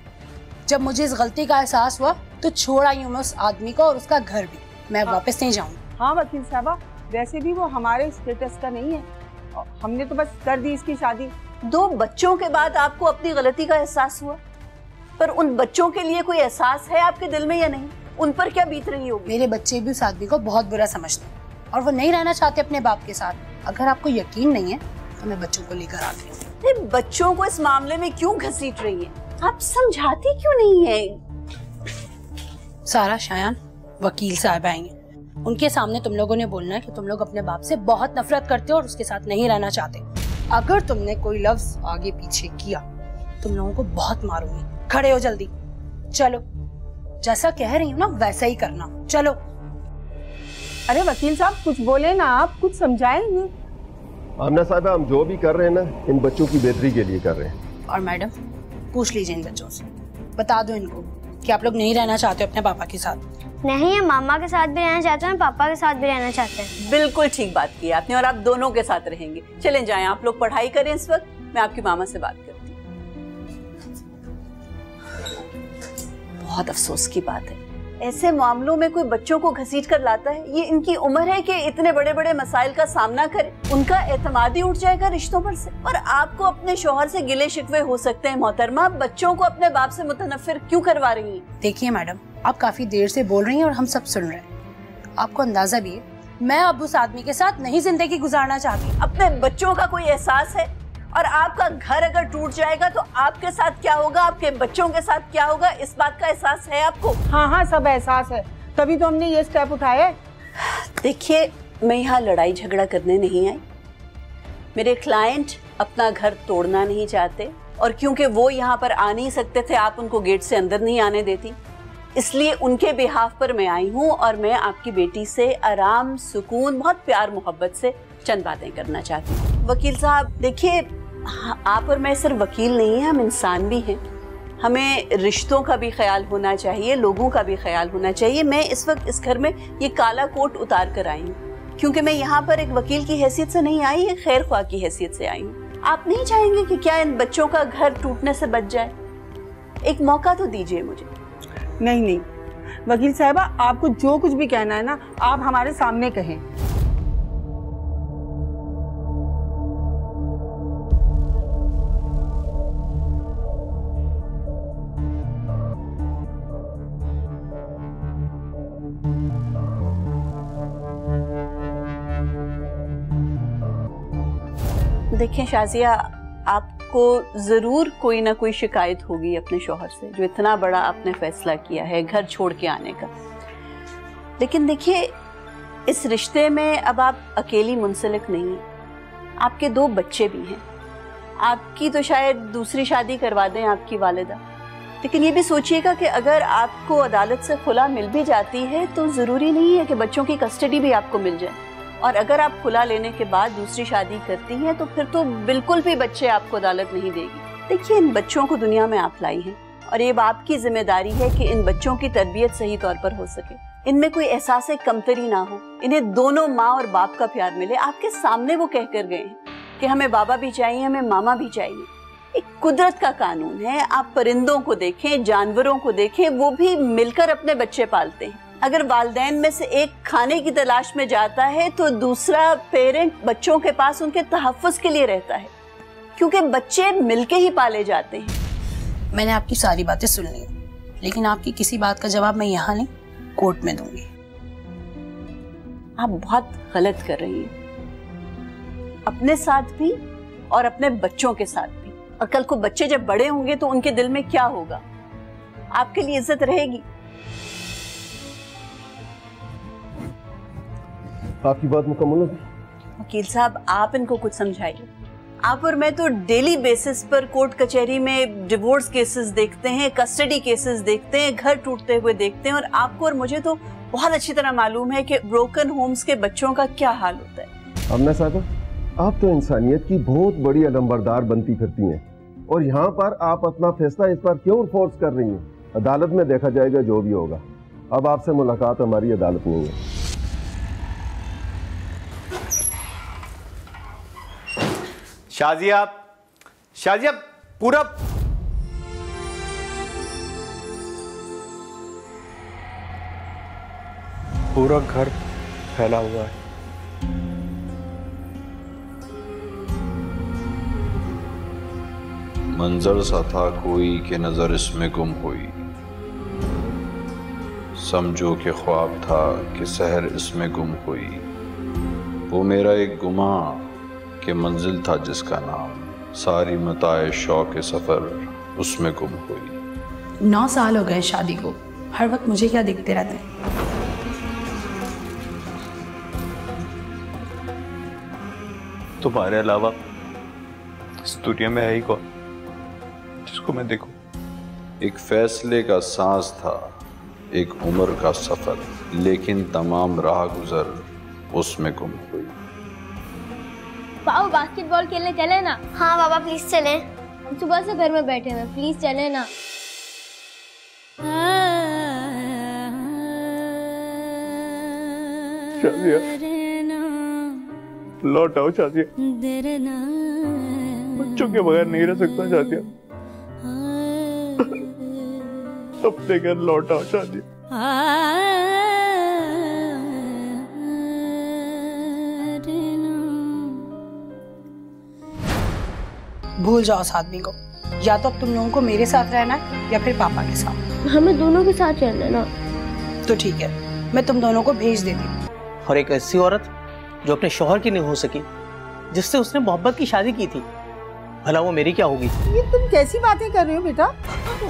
जब मुझे इस गलती का एहसास हुआ तो छोड़ आई हूँ मैं उस आदमी को और उसका घर भी। मैं वापस नहीं जाऊंगी। हाँ वकील साहबा, वैसे भी वो हमारे स्टेटस का नहीं है, हमने तो बस कर दी इसकी शादी। 2 बच्चों के बाद आपको अपनी गलती का एहसास हुआ, पर उन बच्चों के लिए कोई एहसास है आपके दिल में या नहीं? उन पर क्या बीत रही होगी? मेरे बच्चे भी उस आदमी को बहुत बुरा समझते हैं और वो नहीं रहना चाहते अपने बाप के साथ। अगर आपको यकीन नहीं है तो मैं बच्चों को लेकर आती हूँ। बच्चों को इस मामले में क्यों घसीट रही है? आप समझाती क्यों नहीं है? सारा, शायान, वकील साहब आएंगे, उनके सामने तुम लोगों ने बोलना है कि तुम लोग अपने बाप से बहुत नफरत करते हो और उसके साथ नहीं रहना चाहते। अगर तुमने कोई लफ्ज आगे पीछे किया तुम लोगों को बहुत मारूंगी। खड़े हो जल्दी, चलो। जैसा कह रही हूँ ना वैसा ही करना, चलो। अरे वकील साहब कुछ बोले ना, आप कुछ समझाएंगे। आमना साहिबा, हम जो भी कर रहे हैं ना, इन बच्चों की बेहतरी के लिए कर रहे हैं। और मैडम, पूछ लीजिए इन बच्चों से, बता दो इनको कि आप लोग नहीं रहना चाहते अपने पापा के साथ। नहीं, ये मामा के साथ भी रहना चाहते हैं, पापा के साथ भी रहना चाहते हैं। बिल्कुल ठीक बात की आपने, और आप दोनों के साथ रहेंगे। चलें जाएं, आप लोग पढ़ाई करें इस वक्त, मैं आपकी मामा से बात करती हूँ। बहुत अफसोस की बात है, ऐसे मामलों में कोई बच्चों को घसीट कर लाता है। ये इनकी उम्र है कि इतने बड़े बड़े मसाइल का सामना करें। उनका एतमाद ही उठ जाएगा रिश्तों पर से। और आपको अपने शौहर से गिले शिकवे हो सकते हैं मोहतरमा, बच्चों को अपने बाप से मुतनफिर क्यों करवा रही हैं? देखिए मैडम, आप काफी देर से बोल रही हैं और हम सब सुन रहे हैं। आपको अंदाजा भी है मैं अब उस आदमी के साथ नहीं जिंदगी गुजारना चाहती। अपने बच्चों का कोई एहसास है? और आपका घर अगर टूट जाएगा तो आपके साथ क्या होगा, आपके बच्चों के साथ क्या होगा, इस बात का एहसास है आपको? हाँ हाँ, सब एहसास है, तभी तो हमने ये स्टेप उठाया है। देखिए, मैं यहाँ लड़ाई झगड़ा करने नहीं आई। मेरे क्लाइंट अपना घर तोड़ना नहीं चाहते, और क्योंकि वो यहाँ पर आ नहीं सकते थे, आप उनको गेट से अंदर नहीं आने देती, इसलिए उनके बिहाफ पर मैं आई हूँ। और मैं आपकी बेटी से आराम, सुकून, बहुत प्यार मोहब्बत से चंद बातें करना चाहती हूँ। वकील साहब देखिए, आप और मैं सिर्फ वकील नहीं हैं, हम इंसान भी हैं। हमें रिश्तों का भी ख्याल होना चाहिए, लोगों का भी ख्याल होना चाहिए। मैं इस वक्त इस घर में ये काला कोट उतार कर आई हूँ, क्योंकि मैं यहाँ पर एक वकील की हैसियत से नहीं आई, एक खैर ख्वाह की हैसियत से आई हूँ। आप नहीं चाहेंगे कि क्या इन बच्चों का घर टूटने से बच जाए? एक मौका तो दीजिए मुझे। नहीं नहीं वकील साहबा, आपको जो कुछ भी कहना है ना, आप हमारे सामने कहें। देखिए शाजिया, आपको जरूर कोई ना कोई शिकायत होगी अपने शौहर से, जो इतना बड़ा आपने फैसला किया है घर छोड़ के आने का। लेकिन देखिए, इस रिश्ते में अब आप अकेली मुंसलिक नहीं हैं, आपके 2 बच्चे भी हैं। आपकी तो शायद दूसरी शादी करवा दें आपकी वालिदा, लेकिन ये भी सोचिएगा कि अगर आपको अदालत से खुला मिल भी जाती है तो जरूरी नहीं है कि बच्चों की कस्टडी भी आपको मिल जाए। और अगर आप खुला लेने के बाद दूसरी शादी करती हैं तो फिर तो बिल्कुल भी बच्चे आपको अदालत नहीं देगी। देखिए, इन बच्चों को दुनिया में आप लाई हैं और ये आपकी जिम्मेदारी है कि इन बच्चों की तरबियत सही तौर पर हो सके, इनमें कोई एहसास कमतरी ना हो, इन्हें दोनों माँ और बाप का प्यार मिले। आपके सामने वो कह कर गए हैं कि हमें बाबा भी चाहिए, हमें मामा भी चाहिए। एक कुदरत का कानून है। आप परिंदों को देखें, जानवरों को देखें, वो भी मिलकर अपने बच्चे पालते हैं। अगर वालिदैन में से एक खाने की तलाश में जाता है तो दूसरा पेरेंट बच्चों के पास उनके तहफ़्फ़ुज़ के लिए रहता है। क्योंकि बच्चे मिलके ही पाले जाते हैं। मैंने आपकी सारी बातें सुन ली, लेकिन आपकी किसी बात का जवाब मैं यहाँ नहीं, कोर्ट में दूंगी। आप बहुत गलत कर रही हैं, अपने साथ भी और अपने बच्चों के साथ भी। और कल को बच्चे जब बड़े होंगे तो उनके दिल में क्या होगा? आपके लिए इज्जत रहेगी? आपकी बात मुकम्मल होगी। वकील साहब, आप इनको कुछ समझाइए। आप और मैं तो डेली बेसिस पर कोर्ट कचहरी में डिवोर्स केसेस देखते हैं, कस्टडी केसेस देखते हैं, घर टूटते हुए देखते हैं, और आपको और मुझे तो बहुत अच्छी तरह मालूम है कि ब्रोकन होम्स के बच्चों का क्या हाल होता है। अमना साहब, आप तो इंसानियत की बहुत बड़ी अलंबरदार बनती फिरती हैं, और यहाँ पर आप अपना फैसला इस पर क्यों फोर्स कर रही हैं? अदालत में देखा जाएगा जो भी होगा। अब आपसे मुलाकात हमारी अदालत में है। शाजिया, शाजिया, पूरा घर फैला हुआ है। मंजर सा था कोई कि नजर इसमें गुम हुई, समझो कि ख्वाब था कि सहर इसमें गुम हुई। वो मेरा एक गुमा कि मंजिल था जिसका नाम, सारी मताए शौक सफर उसमें गुम हुई। 9 साल हो गए शादी को, हर वक्त मुझे क्या देखते रहते हैं? तुम्हारे अलावा इस दुनिया में है ही कौन जिसको मैं देखूं? एक फैसले का सांस था, एक उम्र का सफर, लेकिन तमाम राह गुजर उसमें गुम हुई। पाओ बास्केटबॉल खेलने चले ना? हाँ बाबा प्लीज चले। हम सुबह से घर में बैठे हैं, प्लीज चले ना। शाजिया, लौट आओ शाजिया, बच्चों के बगैर नहीं रह सकता शाजिया, अपने घर लौट आओ शाजिया। भूल जाओ उस आदमी को, या तो अब तुम लोगों को मेरे साथ रहना है या फिर पापा के साथ। हमें दोनों के साथ रहना है ना। तो ठीक है, मैं तुम दोनों को भेज देती हूँ। और एक ऐसी औरत जो अपने शौहर की नहीं हो सकी, जिससे उसने मोहब्बत की शादी की थी, भला वो मेरी क्या होगी? ये तुम कैसी बातें कर रहे हो बेटा?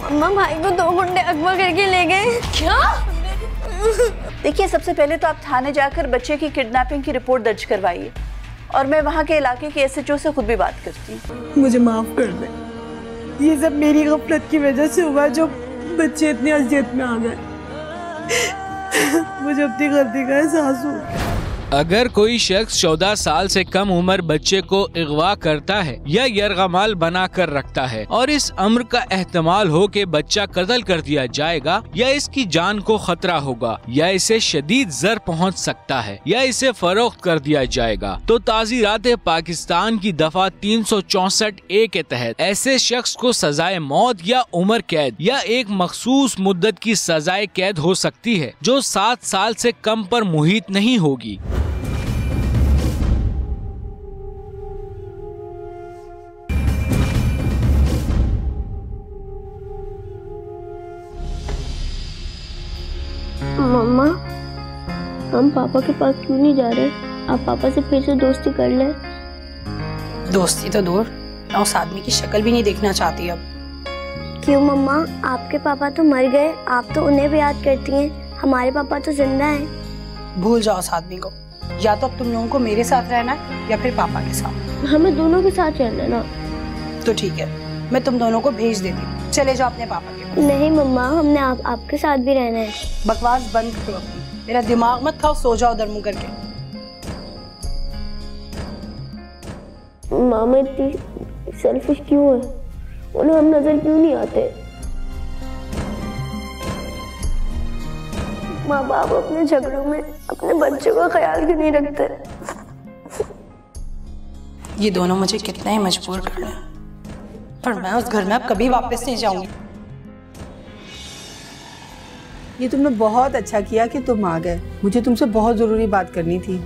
अम्मा भाई को 2 गुंडे अगवा करके ले गए। क्या? देखिए, सबसे पहले तो आप थाने जाकर बच्चे की किडनैपिंग की रिपोर्ट दर्ज करवाइए, और मैं वहाँ के इलाके के एसएचओ से खुद भी बात करती हूँ। मुझे माफ कर दे, ये सब मेरी गफलत की वजह से हुआ जो बच्चे इतने अजियत में आ गए। मुझे अपनी गलती का एहसास हो गया। अगर कोई शख्स 14 साल से कम उम्र बच्चे को अगवा करता है या यरगमाल बना कर रखता है और इस अम्र का एहतमाल हो कि बच्चा कत्ल कर दिया जाएगा या इसकी जान को खतरा होगा या इसे शदीद जर पहुंच सकता है या इसे फरोख्त कर दिया जाएगा, तो ताज़ीरात पाकिस्तान की दफा 364A के तहत ऐसे शख्स को सजाए मौत या उम्र कैद या एक मखसूस मुद्दत की सजाए कैद हो सकती है जो 7 साल से कम पर मुहित नहीं होगी। मम्मा, हम पापा के पास क्यों नहीं जा रहे? आप पापा से फिर से दोस्ती कर ले। दोस्ती तो दूर, मैं उस आदमी की शक्ल भी नहीं देखना चाहती अब। क्यों मम्मा? आपके पापा तो मर गए, आप तो उन्हें भी याद करती हैं। हमारे पापा तो जिंदा हैं। भूल जाओ उस आदमी को, या तो अब तुम लोगों को मेरे साथ रहना है या फिर पापा के साथ। हमें दोनों के साथ रहना है ना। तो ठीक है, मैं तुम दोनों को भेज देती हूँ, चले जाओ अपने पापा के पास। नहीं मम्मा, हमने आपके साथ भी रहना है। बकवास बंद करो, मेरा दिमाग मत खाओ, सो जाओ उधर मुंह करके। मामा इतनी सेल्फिश क्यों है? उन्हें हम नजर क्यों नहीं आते? माँ बाप अपने झगड़ों में अपने बच्चों का ख्याल क्यों नहीं रखते? ये दोनों मुझे कितना ही मजबूर कर रहे हैं, पर मैं उस घर में अब कभी वापस नहीं जाऊंगी। ये तुमने बहुत अच्छा किया कि तुम आ गए, मुझे तुमसे बहुत ज़रूरी बात करनी थी।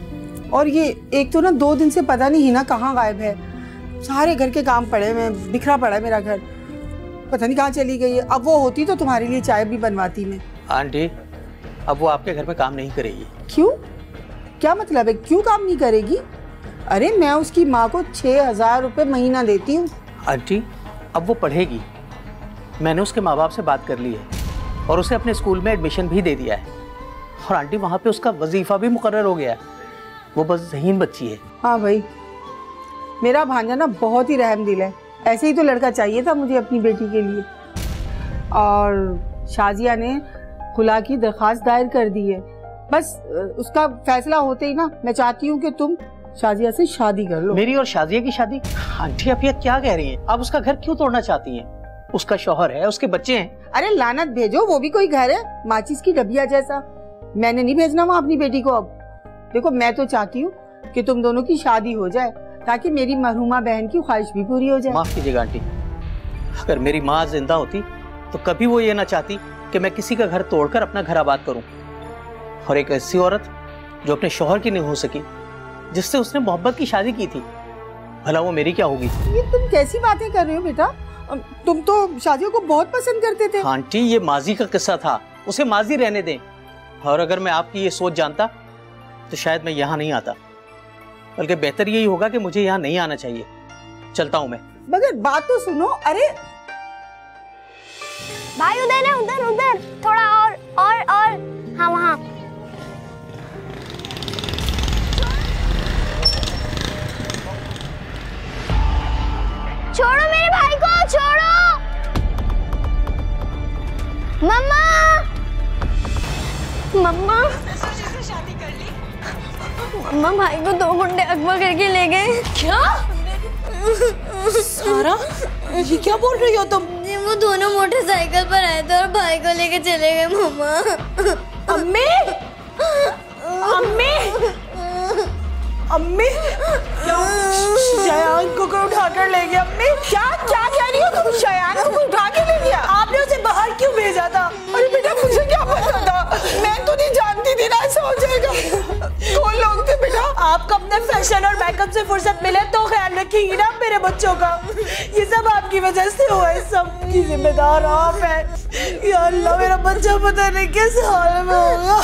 और ये एक तो ना 2 दिन से पता नहीं हिना कहाँ गायब है, सारे घर के काम पड़े हुए, बिखरा पड़ा है मेरा घर, पता नहीं कहाँ चली गई है। अब वो होती तो तुम्हारे लिए चाय भी बनवाती मैं। आंटी, अब वो आपके घर में काम नहीं करेगी। क्यों? क्या मतलब है, क्यों काम नहीं करेगी? अरे मैं उसकी माँ को 6,000 रुपये महीना देती हूँ। आंटी, अब वो पढ़ेगी। मैंने उसके माँ बाप से बात कर ली है और उसे अपने स्कूल में एडमिशन भी दे दिया है। और आंटी, वहाँ पे उसका वजीफा भी मुकर्रर हो गया है। वो बस ज़हीन बच्ची है। हाँ भाई, मेरा भांजा ना बहुत ही रहमदिल है। ऐसे ही तो लड़का चाहिए था मुझे अपनी बेटी के लिए। और शाजिया ने खुला की दरख्वास्त दायर कर दी है। बस उसका फैसला होते ही ना मैं चाहती हूँ कि तुम शाजिया से शादी कर लो। मेरी और शाजिया की शादी? आंटी, आप ये क्या कह रही हैं? आप उसका घर क्यों तोड़ना चाहती हैं? उसका शौहर है, उसके बच्चे हैं। अरे लानत भेजो, वो भी कोई घर है माचिस की डबिया जैसा। मैंने नहीं भेजना वहाँ अपनी बेटी को। अब देखो, मैं तो चाहती हूँ कि तुम दोनों की शादी हो जाए ताकि मेरी मरहुमा बहन की ख्वाहिश भी पूरी हो जाए। माफ कीजिएगा आंटी, अगर मेरी माँ जिंदा होती तो कभी वो ये ना चाहती कि मैं किसी का घर तोड़कर अपना घर आबाद करूं। और एक ऐसी औरत जो अपने शौहर की नहीं हो सकी, जिससे उसने मोहब्बत की शादी की थी, भला वो मेरी क्या होगी? ये तुम कैसी बातें कर रहे हो बेटा? तुम तो शाजिया को बहुत पसंद करते थे। आंटी, ये माजी का किस्सा था, उसे माजी रहने दें। और अगर मैं आपकी ये सोच जानता तो शायद मैं यहाँ नहीं आता, बल्कि बेहतर यही होगा कि मुझे यहाँ नहीं आना चाहिए। चलता हूँ मैं। मगर बात तो सुनो। अरे भाई, उधर है, उधर उधर थोड़ा और हाँ वहाँ। छोड़ो मेरे भाई को, छोड़ो। मम्मा, मम्मा, मम्मा, भाई को 2 गुंडे अगवा करके ले गए। क्या? सारा, ये क्या बोल रही हो तुम? वो दोनों मोटरसाइकिल पर आए थे और भाई को लेके चले गए। मम्मा, अम्मी, अम्मी, अम्मी, क्या शयान को कोई उठा कर ले गया? अम्मी, क्या क्या कह रही हो तुम? शयान को कोई उठा के ले गया? आपने उसे बाहर क्यों भेजा था? अरे बेटा, मुझे क्या पता था, मैं तो नहीं जानती थी ना ऐसा हो जाएगा। कौन लोग थे बेटा? आपको अपने फैशन और मेकअप से फुर्सत मिले तो ख्याल रखेंगी ना मेरे बच्चों का। ये सब आपकी वजह से हुआ है, सब की जिम्मेदार आप हैं। या अल्लाह, मेरा बच्चा पता नहीं किस हाल में होगा,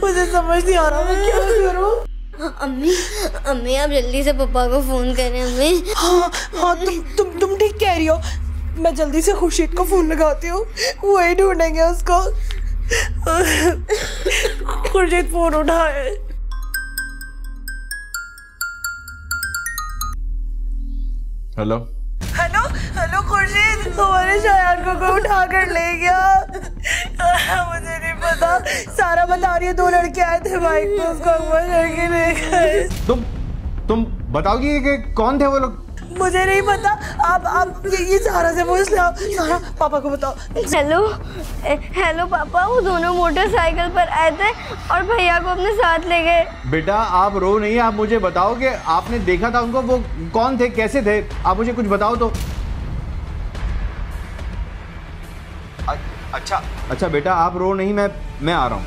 मुझे समझ नहीं आ रहा मैं क्या करूं। अम्मी, आप जल्दी से पापा को फोन करें। अम्मी, हाँ, तुम ठीक कह रही हो। मैं जल्दी से खुर्शीद को फोन लगाती हूँ, वही ढूंढेंगे उसको। खुर्शीद फोन उठाए। हेलो हेलो हेलो खुर्शीद, हमारे शायान को कोई उठा कर ले गया। मुझे नहीं पता, सारा बता रही है 2 लड़के आए थे बाइक पे, उसको अगवा करके ले गए। तुम बताओगी कि कौन थे वो लोग? मुझे नहीं पता, आप ये सारा से पूछ लो। सारा, पापा को बताओ। हेलो पापा, वो दोनों मोटरसाइकिल पर आए थे और भैया को अपने साथ ले गए। बेटा, आप रो नहीं, आप मुझे बताओ कि आपने देखा था उनको, वो कौन थे, कैसे थे? आप मुझे कुछ बताओ तो। अच्छा बेटा, आप रो नहीं, मैं आ रहा हूँ।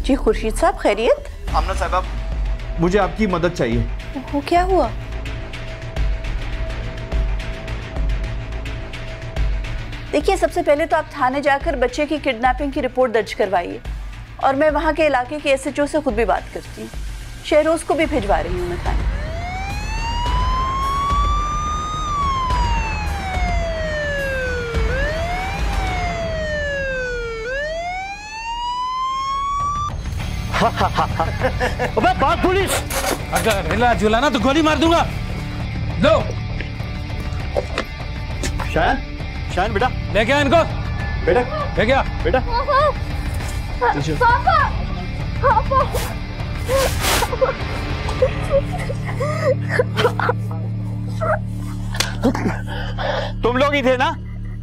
जी खुर्शीद साहब, खैरियत? आमना साहब, मुझे आपकी मदद चाहिए। वो क्या हुआ? देखिए, सबसे पहले तो आप थाने जाकर बच्चे की किडनैपिंग की रिपोर्ट दर्ज करवाइए, और मैं वहाँ के इलाके के SHO से खुद भी बात करती हूँ। शहरोज को भी भिजवा रही हूँ मैं थाने। अबे बात पुलिस! अगर हिला झुलाना तो गोली मार दूंगा। लो शायन बेटा, ले गया इनको। बेटा ले गया बेटा। तुम लोग ही थे ना?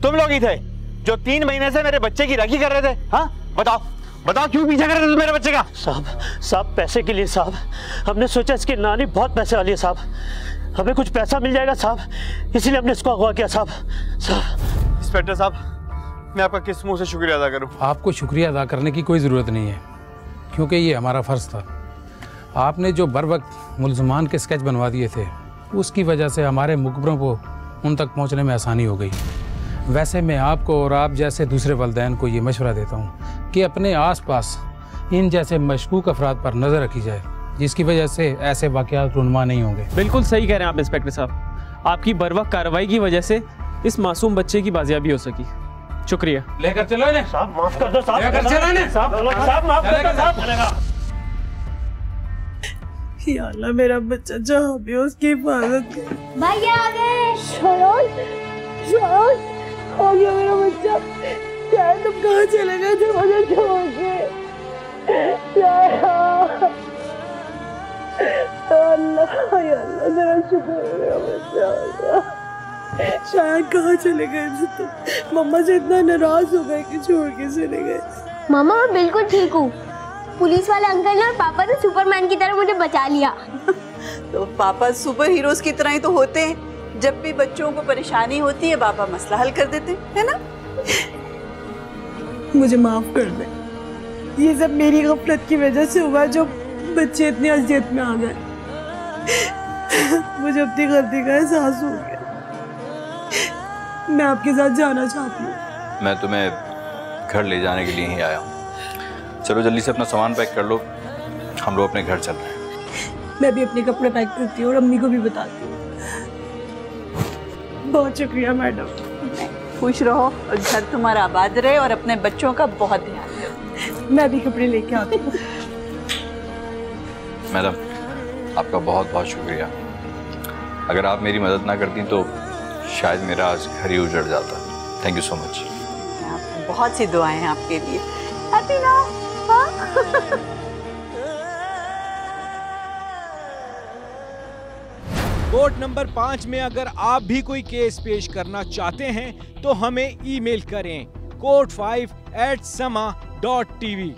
तुम लोग ही थे जो 3 महीने से मेरे बच्चे की राखी कर रहे थे? हाँ बताओ, बताओ क्यों पीछा कर रहे थे मेरे बच्चे का? साहब पैसे के लिए साहब। हमने सोचा इसकी नानी बहुत पैसे वाली है साहब, हमें कुछ पैसा मिल जाएगा साहब, इसीलिए हमने इसको अगवा किया साहब। इंस्पेक्टर साहब, मैं आपका किस मुंह से शुक्रिया अदा करूं? आपको शुक्रिया अदा करने की कोई ज़रूरत नहीं है, क्योंकि ये हमारा फ़र्ज़ था। आपने जो बर वक्त मुलजमान के स्केच बनवा दिए थे, उसकी वजह से हमारे मुकबरों को उन तक पहुंचने में आसानी हो गई। वैसे मैं आपको और आप जैसे दूसरे वालिदैन को ये मशवरा देता हूँ कि अपने आसपास इन जैसे मशकूक अफराद पर नज़र रखी जाए, जिसकी वजह से ऐसे वाक़यात रुनमा नहीं होंगे। बिल्कुल सही कह रहे हैं आप इंस्पेक्टर साहब, आपकी बरवक्त कार्रवाई की वजह से इस मासूम बच्चे की बाजियाबी हो सकी। शुक्रिया। लेकर चलो इन्हें। साहब माफ कर दो साहब। लेकर चलो इन्हें। साहब माफ कर दो साहब। या अल्लाह, मेरा बच्चा जहाँ भी हो उसकी हिफाजत कर। भैया आ गए। आ गया मेरा बच्चा। क्या तुम कहाँ चले गए थे मुझे छोड़ के? अल्लाह, या अल्लाह, तेरा शुक्र है मेरा बच्चा। शायद कहाँ चले गए थे तुम? मम्मा से इतना नाराज हो गए कि छोड़ के चले गए। मामा मैं बिल्कुल ठीक हूँ। पुलिस वाले अंकल ने और पापा ने सुपरमैन की तरह मुझे बचा लिया। तो पापा सुपर हीरोज की तरह ही तो होते हैं, जब भी बच्चों को परेशानी होती है पापा मसला हल कर देते हैं ना। मुझे माफ कर दे, ये सब मेरी गफलत की वजह से हुआ जो बच्चे इतनी अजियत में आ गए। मुझे अपनी गलती का एहसास हो गया। मैं आपके साथ जाना चाहती हूँ। मैं तुम्हें घर ले जाने के लिए ही आया हूँ। चलो जल्दी से अपना सामान पैक कर लो, हम लोग अपने घर चल रहे हैं। मैं भी अपने कपड़े पैक करती हूँ और अम्मी को भी बताती हूँ। बहुत शुक्रिया मैडम। खुश रहो और घर तुम्हारा आबाद रहे और अपने बच्चों का बहुत ध्यान रखो। मैं भी कपड़े लेके आती हूँ। मैडम, आपका बहुत बहुत शुक्रिया। अगर आप मेरी मदद ना करती तो शायद मेरा आज घर ही उजड़ जाता। Thank you so much. बहुत सी दुआएं हैं आपके लिए। Happy now. कोर्ट नंबर 5 में अगर आप भी कोई केस पेश करना चाहते हैं तो हमें ईमेल करें court5@sama.tv।